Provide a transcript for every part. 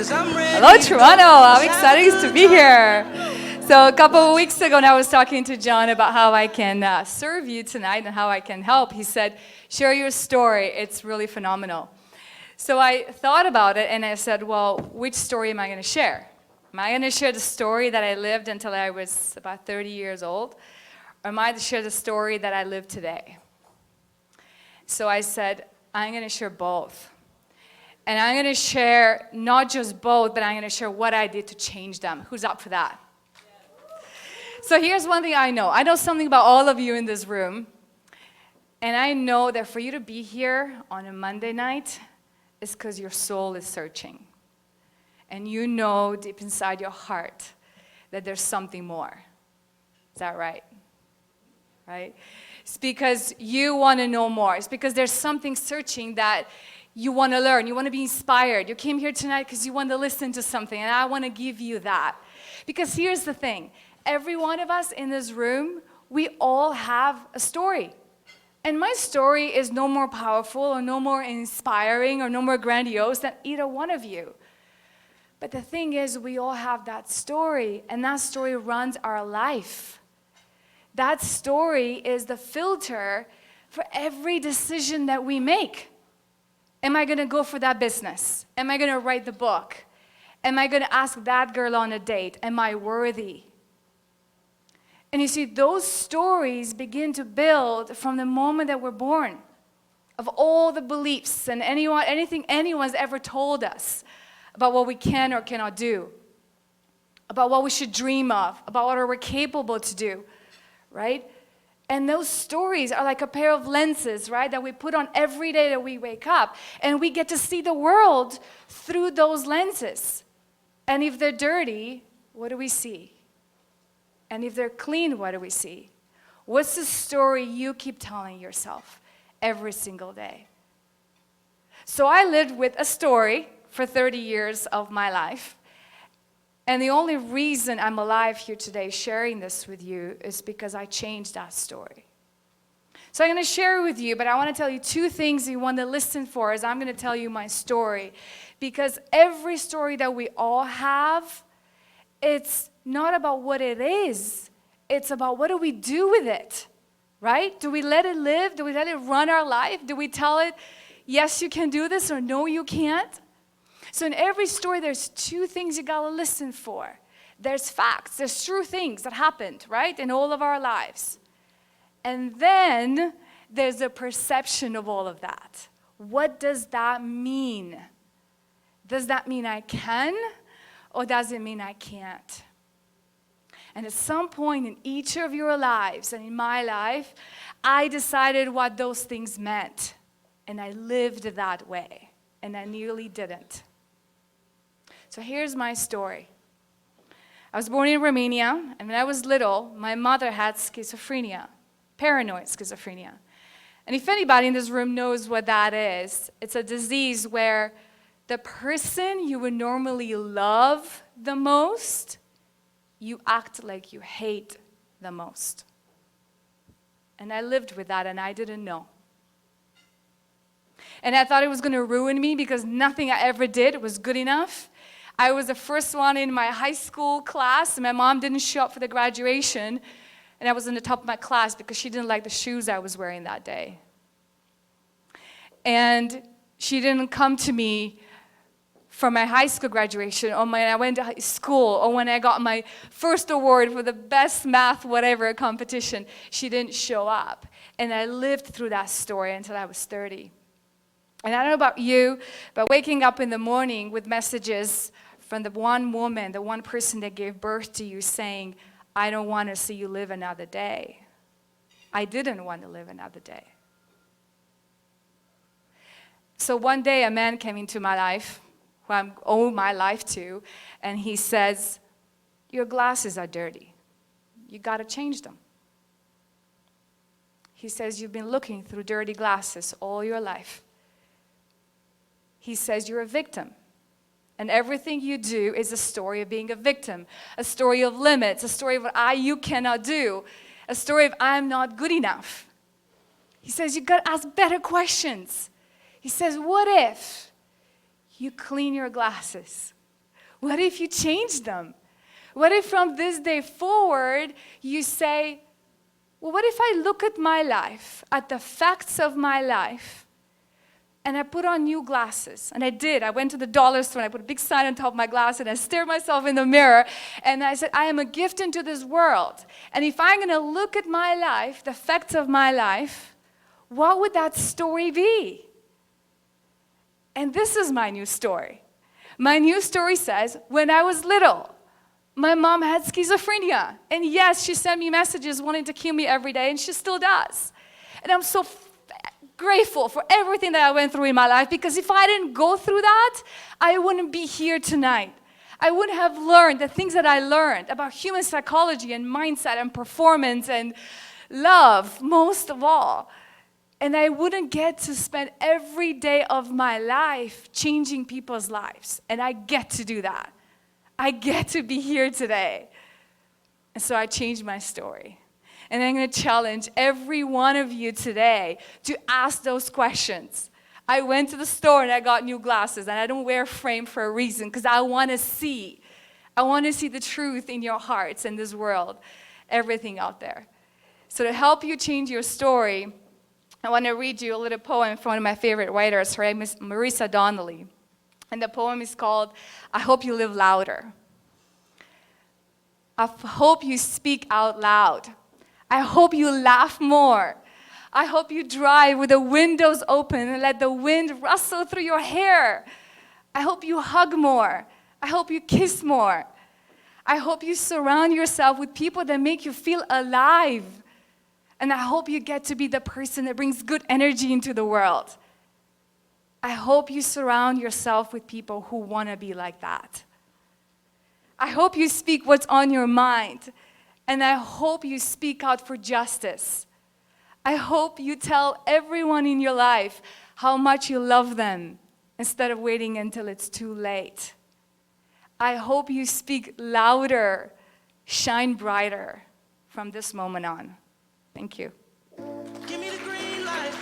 Hello, Toronto. How exciting to be here. So a couple of weeks ago, when I was talking to John about how I can serve you tonight and how I can help, he said, share your story. It's really phenomenal. So I thought about it, and I said, well, which story am I going to share? Am I going to share the story that I lived until I was about 30 years old? Or am I to share the story that I live today? So I said, I'm going to share both. And I'm going to share not just both, but I'm going to share what I did to change them. Who's up for that? So here's one thing I know. I know something about all of you in this room. And I know that for you to be here on a Monday night is because your soul is searching. And you know deep inside your heart that there's something more. Is that right? Right? It's because you want to know more. It's because there's something searching that you want to learn. You want to be inspired. You came here tonight because you want to listen to something, and I want to give you that. Because here's the thing. Every one of us in this room, we all have a story. And my story is no more powerful or no more inspiring or no more grandiose than either one of you. But the thing is, we all have that story, and that story runs our life. That story is the filter for every decision that we make. Am I going to go for that business? Am I going to write the book? Am I going to ask that girl on a date? Am I worthy? And you see, those stories begin to build from the moment that we're born, of all the beliefs and anything anyone's ever told us about what we can or cannot do, about what we should dream of, about what we're capable to do, right? And those stories are like a pair of lenses, right, that we put on every day that we wake up. And we get to see the world through those lenses. And if they're dirty, what do we see? And if they're clean, what do we see? What's the story you keep telling yourself every single day? So I lived with a story for 30 years of my life. And the only reason I'm alive here today sharing this with you is because I changed that story. So I'm going to share it with you, but I want to tell you two things you want to listen for as I'm going to tell you my story. Because every story that we all have, it's not about what it is. It's about what do we do with it, right? Do we let it live? Do we let it run our life? Do we tell it, yes, you can do this, or no, you can't? So in every story, there's two things you gotta listen for. There's facts, there's true things that happened, right, in all of our lives. And then there's a perception of all of that. What does that mean? Does that mean I can, or does it mean I can't? And at some point in each of your lives, and in my life, I decided what those things meant. And I lived that way, and I nearly didn't. So here's my story. I was born in Romania, and when I was little, my mother had schizophrenia, paranoid schizophrenia. And if anybody in this room knows what that is, it's a disease where the person you would normally love the most, you act like you hate the most. And I lived with that, and I didn't know. And I thought it was going to ruin me because nothing I ever did was good enough. I was the first one in my high school class, and my mom didn't show up for the graduation, and I was in the top of my class because she didn't like the shoes I was wearing that day. And she didn't come to me for my high school graduation, or when I went to high school, or when I got my first award for the best math whatever competition. She didn't show up. And I lived through that story until I was 30. And I don't know about you, but waking up in the morning with messages from the one woman, the one person that gave birth to you saying, I don't want to see you live another day. I didn't want to live another day. So one day a man came into my life, who I owe my life to, and he says, your glasses are dirty. You got to change them. He says, you've been looking through dirty glasses all your life. He says, you're a victim. And everything you do is a story of being a victim, a story of limits, a story of what you cannot do, a story of I'm not good enough. He says, you've got to ask better questions. He says, what if you clean your glasses What if you change them? What if from this day forward you say, well, what if I look at my life, at the facts of my life, and I put on new glasses? And I did. I went to the dollar store and I put a big sign on top of my glass and I stared myself in the mirror and I said, I am a gift into this world. And if I'm going to look at my life, the facts of my life, what would that story be? And this is my new story. My new story says, when I was little, my mom had schizophrenia. And yes, she sent me messages wanting to kill me every day, and she still does. And I'm so grateful for everything that I went through in my life, because if I didn't go through that, I wouldn't be here tonight. I wouldn't have learned the things that I learned about human psychology and mindset and performance and love, most of all. And I wouldn't get to spend every day of my life changing people's lives. And I get to do that. I get to be here today. And so I changed my story. And I'm going to challenge every one of you today to ask those questions. I went to the store and I got new glasses, and I don't wear a frame for a reason, because I want to see. I want to see the truth in your hearts, in this world, everything out there. So to help you change your story, I want to read you a little poem from one of my favorite writers. Her name is Marissa Donnelly. And the poem is called, I Hope You Live Louder. I hope you speak out loud. I hope you laugh more. I hope you drive with the windows open and let the wind rustle through your hair. I hope you hug more. I hope you kiss more. I hope you surround yourself with people that make you feel alive. And I hope you get to be the person that brings good energy into the world. I hope you surround yourself with people who want to be like that. I hope you speak what's on your mind. And I hope you speak out for justice. I hope you tell everyone in your life how much you love them instead of waiting until it's too late. I hope you speak louder, shine brighter from this moment on. Thank you. Give me the green light,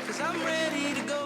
'cause I'm ready to go.